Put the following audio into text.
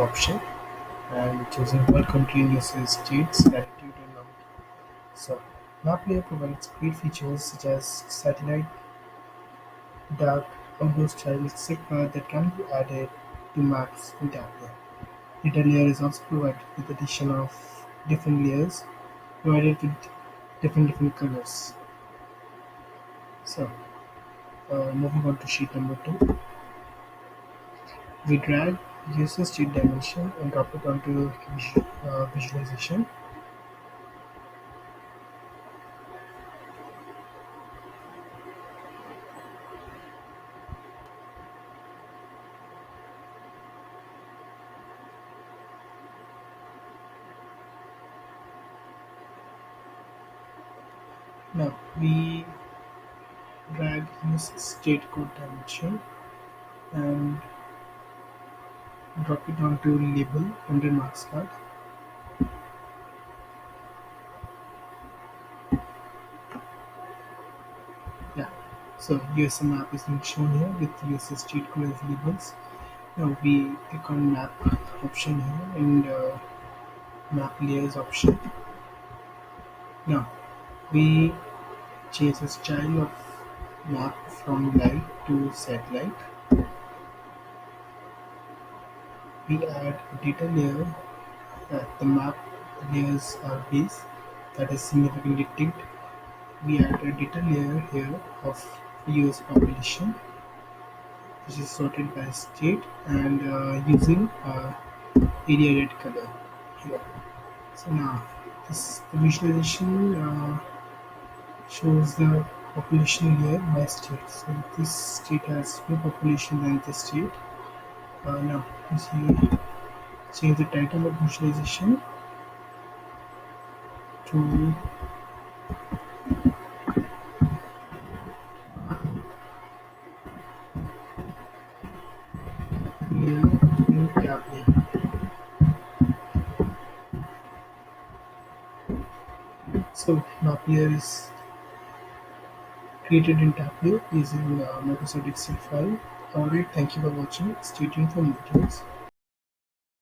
option and choosing what country in USA states, latitude and longitude. So map layer provides great features such as satellite, dark, outdoor style, etc. that can be added to maps in Tableau. Data layer is also provided with addition of different layers provided with different colors. So moving on to sheet number 2, we drag user sheet dimension and drop it onto visualization. Now we drag user state code dimension and drop it onto label under marks card. Yeah. So user map is being shown here with user state code as labels. Now we click on map option here and map layers option. Now we change the style of map from light to satellite. We add a data layer at the map layers base that is significantly ticked. We add a data layer here of US population, which is sorted by state and using area red color here. So now this visualization shows the population layer by state. So this state has more population than this state. Now you see, change the title of visualization to layer in Tableau. So now layer is created in Tableau using Microsoft Excel file. Alright, thank you for watching. Stay tuned for more videos.